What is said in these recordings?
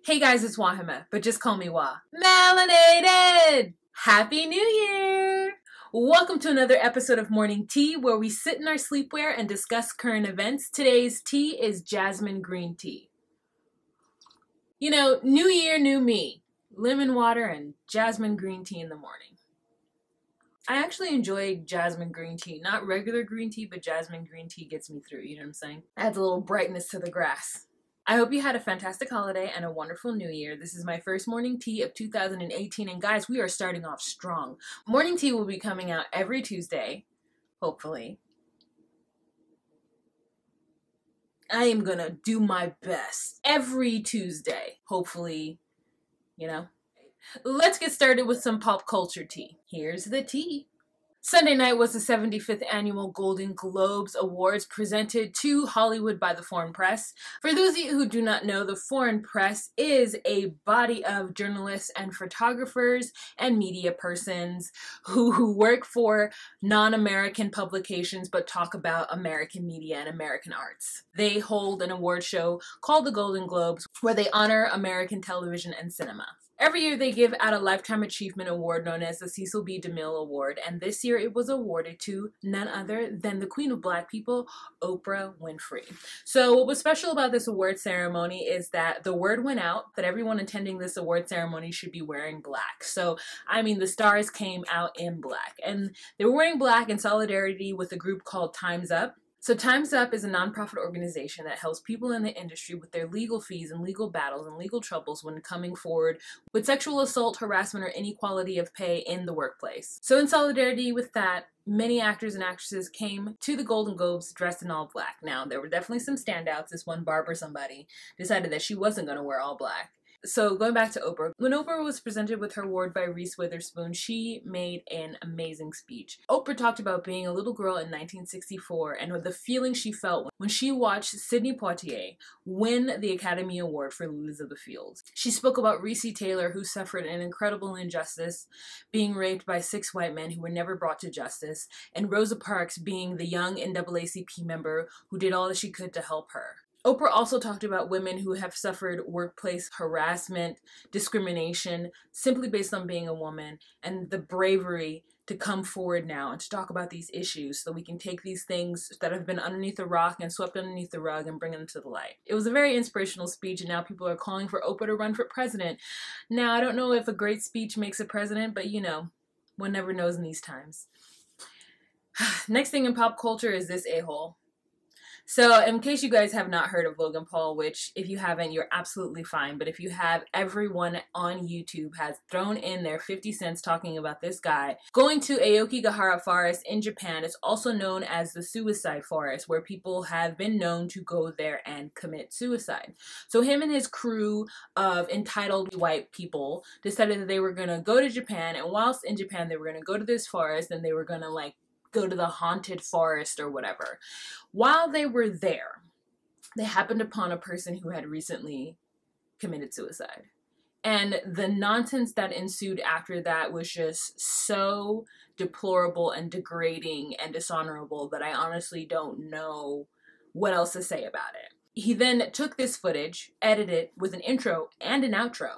Hey guys, it's Wahima, but just call me Wah. Melanated! Happy New Year! Welcome to another episode of Morning Tea, where we sit in our sleepwear and discuss current events. Today's tea is jasmine green tea. You know, new year, new me. Lemon water and jasmine green tea in the morning. I actually enjoy jasmine green tea. Not regular green tea, but jasmine green tea gets me through, you know what I'm saying? Adds a little brightness to the grass. I hope you had a fantastic holiday and a wonderful new year. This is my first morning tea of 2018, and guys, we are starting off strong. Morning tea will be coming out every Tuesday, hopefully. I am gonna do my best every Tuesday, hopefully, you know. Let's get started with some pop culture tea. Here's the tea. Sunday night was the 75th Annual Golden Globes Awards presented to Hollywood by the Foreign Press. For those of you who do not know, the Foreign Press is a body of journalists and photographers and media persons who work for non-American publications but talk about American media and American arts. They hold an award show called the Golden Globes where they honor American television and cinema. Every year they give out a Lifetime Achievement Award known as the Cecil B. DeMille Award, and this year it was awarded to none other than the Queen of Black People, Oprah Winfrey. So what was special about this award ceremony is that the word went out that everyone attending this award ceremony should be wearing black. So, I mean, the stars came out in black, and they were wearing black in solidarity with a group called Time's Up. So Time's Up is a nonprofit organization that helps people in the industry with their legal fees and legal battles and legal troubles when coming forward with sexual assault, harassment, or inequality of pay in the workplace. So in solidarity with that, many actors and actresses came to the Golden Globes dressed in all black. Now, there were definitely some standouts. This one Barbara somebody decided that she wasn't going to wear all black. So going back to Oprah, when Oprah was presented with her award by Reese Witherspoon, she made an amazing speech. Oprah talked about being a little girl in 1964 and the feeling she felt when she watched Sidney Poitier win the Academy Award for Lilies of the Field. She spoke about Reese Taylor, who suffered an incredible injustice, being raped by 6 white men who were never brought to justice, and Rosa Parks being the young NAACP member who did all that she could to help her. Oprah also talked about women who have suffered workplace harassment, discrimination, simply based on being a woman, and the bravery to come forward now and to talk about these issues so we can take these things that have been underneath the rock and swept underneath the rug and bring them to the light. It was a very inspirational speech, and now people are calling for Oprah to run for president. Now, I don't know if a great speech makes a president, but you know, one never knows in these times. Next thing in pop culture is this a-hole. So, in case you guys have not heard of Logan Paul, which if you haven't, you're absolutely fine, but if you have, everyone on YouTube has thrown in their 50 cents talking about this guy going to Aokigahara Forest in Japan. It's also known as the suicide forest, where people have been known to go there and commit suicide. So him and his crew of entitled white people decided that they were going to go to Japan, and whilst in Japan, they were going to go to this forest, and they were going to go to the haunted forest or whatever. While they were there, they happened upon a person who had recently committed suicide. And the nonsense that ensued after that was just so deplorable and degrading and dishonorable that I honestly don't know what else to say about it. He then took this footage, edited it with an intro and an outro.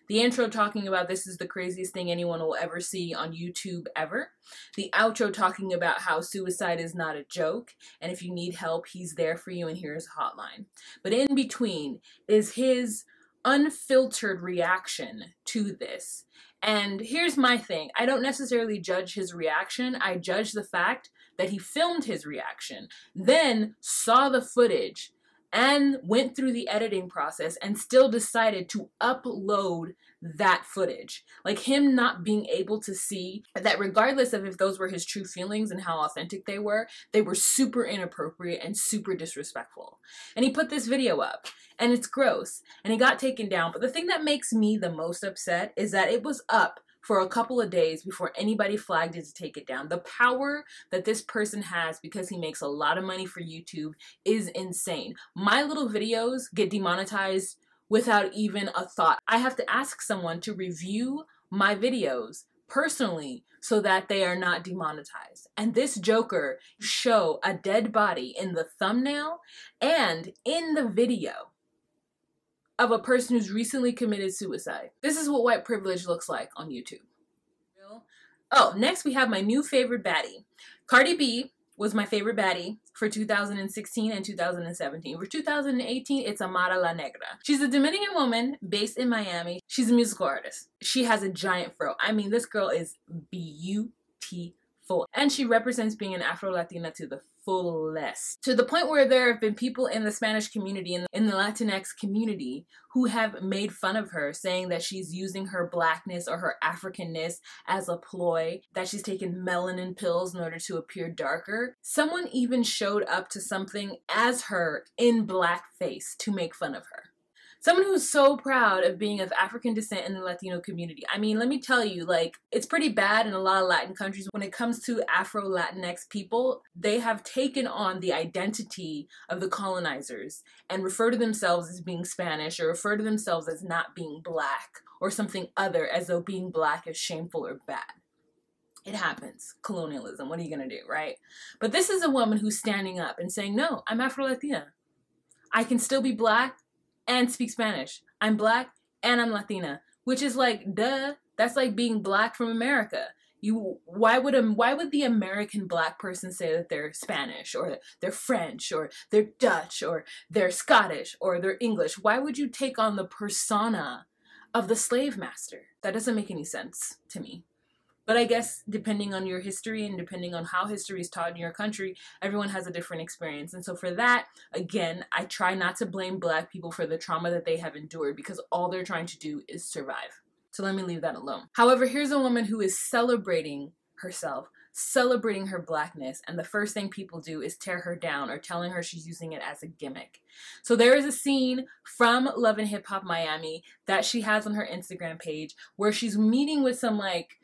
The intro talking about this is the craziest thing anyone will ever see on YouTube ever. The outro talking about how suicide is not a joke, and if you need help, he's there for you and here's a hotline. But in between is his unfiltered reaction to this. And here's my thing. I don't necessarily judge his reaction. I judge the fact that he filmed his reaction, then saw the footage, and went through the editing process and still decided to upload that footage. Like him not being able to see that regardless of if those were his true feelings and how authentic they were super inappropriate and super disrespectful. And he put this video up, and it's gross, and it got taken down. But the thing that makes me the most upset is that it was up for a couple of days before anybody flagged it to take it down. The power that this person has because he makes a lot of money for YouTube is insane. My little videos get demonetized without even a thought. I have to ask someone to review my videos personally so that they are not demonetized. And this joker show a dead body in the thumbnail and in the video. of a person who's recently committed suicide. This is what white privilege looks like on YouTube. Oh, next we have my new favorite baddie. Cardi B was my favorite baddie for 2016 and 2017. For 2018, it's Amara La Negra. She's a Dominican woman based in Miami. She's a musical artist. She has a giant fro. I mean, this girl is beautiful. And she represents being an Afro-Latina to the fullest. To the point where there have been people in the Spanish community and in the Latinx community who have made fun of her, saying that she's using her blackness or her Africanness as a ploy, that she's taken melanin pills in order to appear darker. Someone even showed up to something as her in blackface to make fun of her. Someone who's so proud of being of African descent in the Latino community. I mean, let me tell you, like, it's pretty bad in a lot of Latin countries when it comes to Afro-Latinx people. They have taken on the identity of the colonizers and refer to themselves as being Spanish or refer to themselves as not being black or something other, as though being black is shameful or bad. It happens. Colonialism. What are you gonna do, right? But this is a woman who's standing up and saying, no, I'm Afro-Latina. I can still be black and speak Spanish. I'm black and I'm Latina, which is like, duh, that's like being black from America. Why would the American black person say that they're Spanish or they're French or they're Dutch or they're Scottish or they're English? Why would you take on the persona of the slave master? That doesn't make any sense to me. But I guess depending on your history and depending on how history is taught in your country, everyone has a different experience. And so for that, again, I try not to blame black people for the trauma that they have endured, because all they're trying to do is survive. So let me leave that alone. However, here's a woman who is celebrating herself, celebrating her blackness, and the first thing people do is tear her down or telling her she's using it as a gimmick. So there is a scene from Love and Hip Hop Miami that she has on her Instagram page where she's meeting with some, like,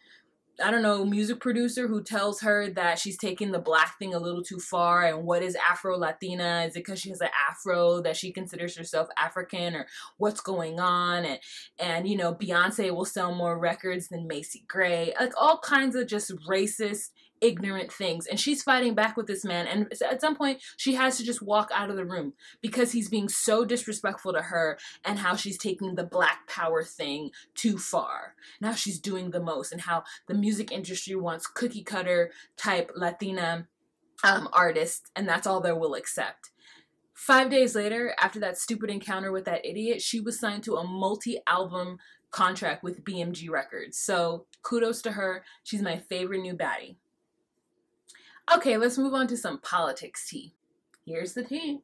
I don't know, music producer who tells her that she's taking the black thing a little too far, and what is Afro-Latina? Is it because she has an afro that she considers herself African, or what's going on? And you know, Beyonce will sell more records than Macy Gray. Like, all kinds of just racist, ignorant things. And she's fighting back with this man, and at some point she has to just walk out of the room because he's being so disrespectful to her and how she's taking the black power thing too far. Now she's doing the most, and how the music industry wants cookie cutter type Latina artists, and that's all they will accept. 5 days later, after that stupid encounter with that idiot, she was signed to a multi-album contract with BMG Records. So kudos to her. She's my favorite new baddie. Okay, let's move on to some politics tea. Here's the tea.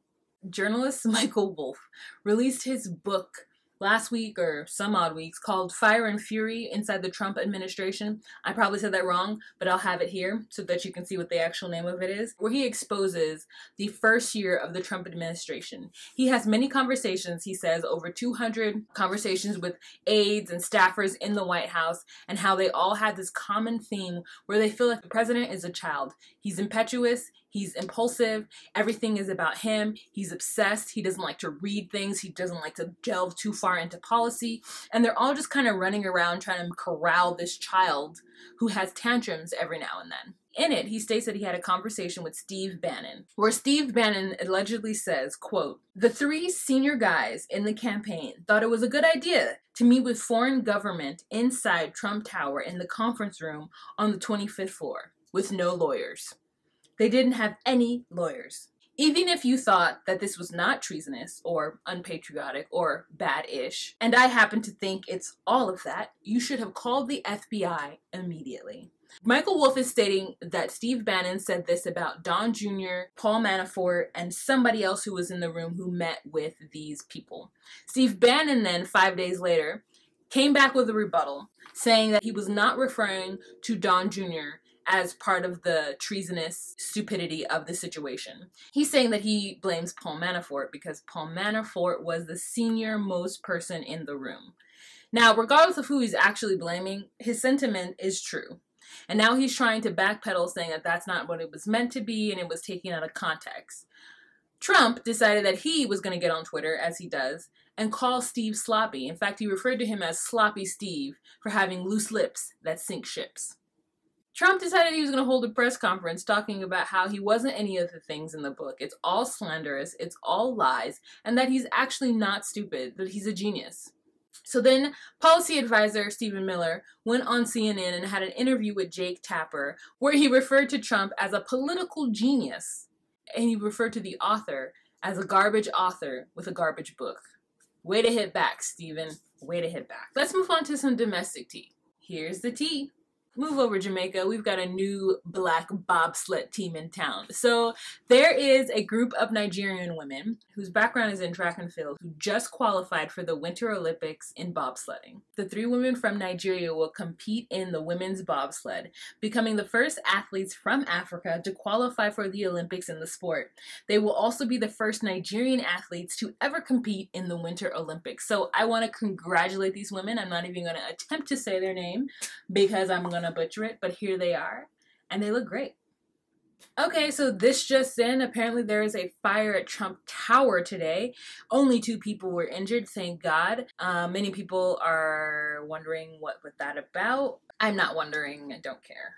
Journalist Michael Wolff released his book last week or some odd weeks called Fire and Fury Inside the Trump Administration. I probably said that wrong, but I'll have it here so that you can see what the actual name of it is, where he exposes the first year of the Trump administration. He has many conversations, he says, over 200 conversations with aides and staffers in the White House, and how they all had this common theme where they feel like the president is a child. He's impetuous, he's impulsive, everything is about him, he's obsessed, he doesn't like to read things, he doesn't like to delve too far into policy, and they're all just kind of running around trying to corral this child who has tantrums every now and then. In it, he states that he had a conversation with Steve Bannon, where Steve Bannon allegedly says, quote, "The three senior guys in the campaign thought it was a good idea to meet with foreign government inside Trump Tower in the conference room on the 25th floor with no lawyers. They didn't have any lawyers. Even if you thought that this was not treasonous or unpatriotic or bad-ish, and I happen to think it's all of that, you should have called the FBI immediately." Michael Wolff is stating that Steve Bannon said this about Don Jr., Paul Manafort, and somebody else who was in the room who met with these people. Steve Bannon then, 5 days later, came back with a rebuttal, saying that he was not referring to Don Jr. as part of the treasonous stupidity of the situation. He's saying that he blames Paul Manafort because Paul Manafort was the senior most person in the room. Now, regardless of who he's actually blaming, his sentiment is true. And now he's trying to backpedal, saying that that's not what it was meant to be and it was taken out of context. Trump decided that he was going to get on Twitter, as he does, and call Steve sloppy. In fact, he referred to him as Sloppy Steve for having loose lips that sink ships. Trump decided he was going to hold a press conference talking about how he wasn't any of the things in the book. It's all slanderous, it's all lies, and that he's actually not stupid, that he's a genius. So then policy advisor Stephen Miller went on CNN and had an interview with Jake Tapper where he referred to Trump as a political genius, and he referred to the author as a garbage author with a garbage book. Way to hit back, Stephen. Way to hit back. Let's move on to some domestic tea. Here's the tea. Move over, Jamaica. We've got a new black bobsled team in town. So there is a group of Nigerian women whose background is in track and field who just qualified for the Winter Olympics in bobsledding. The 3 women from Nigeria will compete in the women's bobsled, becoming the first athletes from Africa to qualify for the Olympics in the sport. They will also be the first Nigerian athletes to ever compete in the Winter Olympics. So I want to congratulate these women. I'm not even going to attempt to say their name because I'm going to butcher it, but here they are, and they look great. Okay, so this just in, apparently there is a fire at Trump Tower today. Only 2 people were injured, thank God. Many people are wondering what was that about. I'm not wondering, I don't care.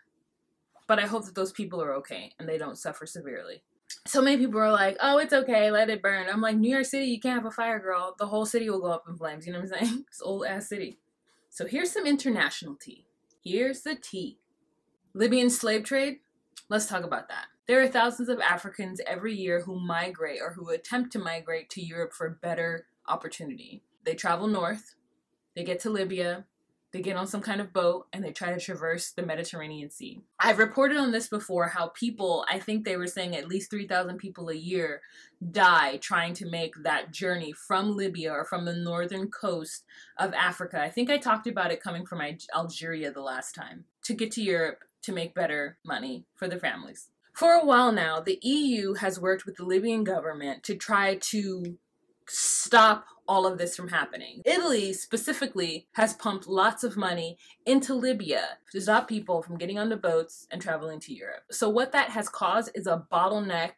But I hope that those people are okay and they don't suffer severely. So many people are like, oh, it's okay, let it burn. I'm like, New York City, you can't have a fire, girl. The whole city will go up in flames, you know what I'm saying? It's old ass city. So here's some international tea. Here's the tea. Libyan slave trade? Let's talk about that. There are thousands of Africans every year who migrate or who attempt to migrate to Europe for better opportunity. They travel north, they get to Libya, they get on some kind of boat, and they try to traverse the Mediterranean Sea. I've reported on this before, how people, I think they were saying at least 3,000 people a year die trying to make that journey from Libya or from the northern coast of Africa. I think I talked about it coming from Algeria the last time, to get to Europe to make better money for their families. For a while now, the EU has worked with the Libyan government to try to stop all of this from happening. Italy specifically has pumped lots of money into Libya to stop people from getting on the boats and traveling to Europe. So what that has caused is a bottleneck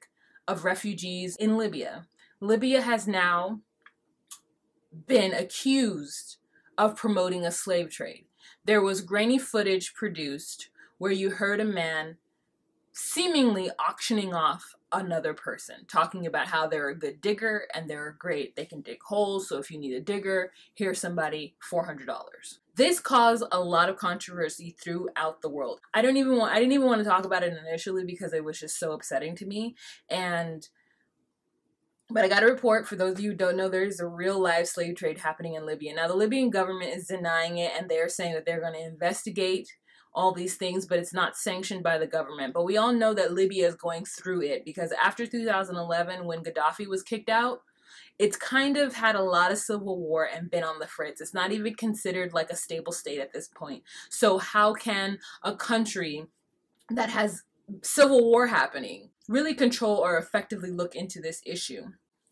of refugees in Libya. Libya has now been accused of promoting a slave trade. There was grainy footage produced where you heard a man seemingly auctioning off another person, talking about how they're a good digger and they're great. They can dig holes, so if you need a digger, here's somebody, $400. This caused a lot of controversy throughout the world. I didn't even want to talk about it initially because it was just so upsetting to me. But I got a report, for those of you who don't know, there's a real live slave trade happening in Libya. Now, the Libyan government is denying it, and they're saying that they're going to investigate all these things, but it's not sanctioned by the government. But we all know that Libya is going through it, because after 2011, when Gaddafi was kicked out, it's kind of had a lot of civil war and been on the fritz. It's not even considered like a stable state at this point. So how can a country that has civil war happening really control or effectively look into this issue?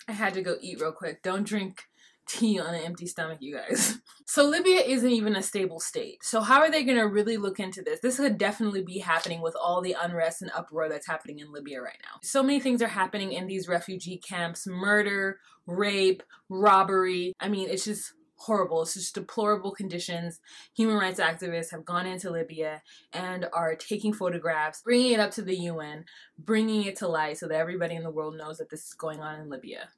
I had to go eat real quick. Don't drink tea on an empty stomach, you guys. So Libya isn't even a stable state. So how are they going to really look into this? This could definitely be happening with all the unrest and uproar that's happening in Libya right now. So many things are happening in these refugee camps: murder, rape, robbery. I mean, it's just horrible. It's just deplorable conditions. Human rights activists have gone into Libya and are taking photographs, bringing it up to the UN, bringing it to light so that everybody in the world knows that this is going on in Libya.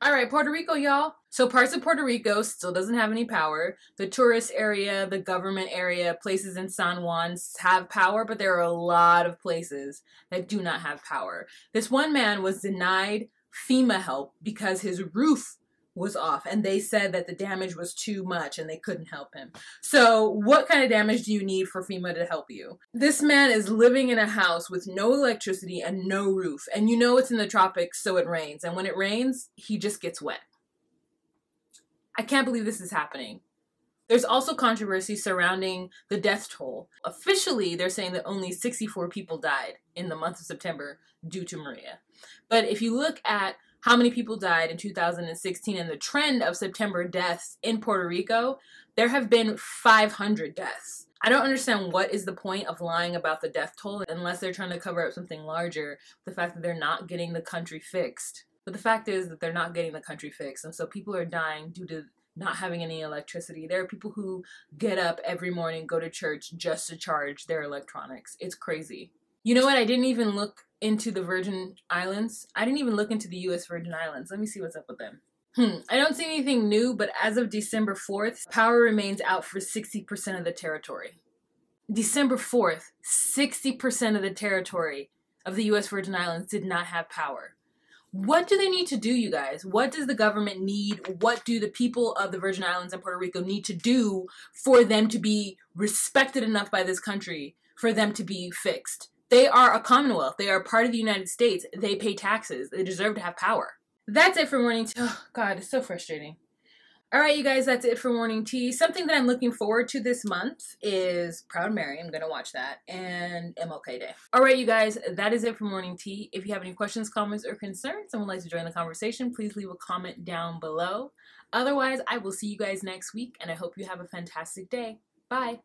All right, Puerto Rico, y'all. So parts of Puerto Rico still doesn't have any power. The tourist area, the government area, places in San Juan have power, but there are a lot of places that do not have power. This one man was denied FEMA help because his roof was off, and they said that the damage was too much and they couldn't help him. So what kind of damage do you need for FEMA to help you? This man is living in a house with no electricity and no roof, and you know it's in the tropics, so it rains, and when it rains, he just gets wet. I can't believe this is happening. There's also controversy surrounding the death toll. Officially, they're saying that only 64 people died in the month of September due to Maria. But if you look at how many people died in 2016 and the trend of September deaths in Puerto Rico, there have been 500 deaths. I don't understand what is the point of lying about the death toll unless they're trying to cover up something larger, the fact that they're not getting the country fixed. But the fact is that they're not getting the country fixed, and so people are dying due to not having any electricity. There are people who get up every morning, go to church just to charge their electronics. It's crazy. You know what? I didn't even look into the Virgin Islands. I didn't even look into the U.S. Virgin Islands. Let me see what's up with them. I don't see anything new, but as of December 4th, power remains out for 60% of the territory. December 4th, 60% of the territory of the U.S. Virgin Islands did not have power. What do they need to do, you guys? What does the government need? What do the people of the Virgin Islands and Puerto Rico need to do for them to be respected enough by this country, for them to be fixed? They are a commonwealth. They are part of the United States. They pay taxes. They deserve to have power. That's it for morning tea. Oh, God, it's so frustrating. All right, you guys, that's it for morning tea. Something that I'm looking forward to this month is Proud Mary. I'm going to watch that. And MLK Day. All right, you guys, that is it for morning tea. If you have any questions, comments, or concerns and would like to join the conversation, please leave a comment down below. Otherwise, I will see you guys next week, and I hope you have a fantastic day. Bye.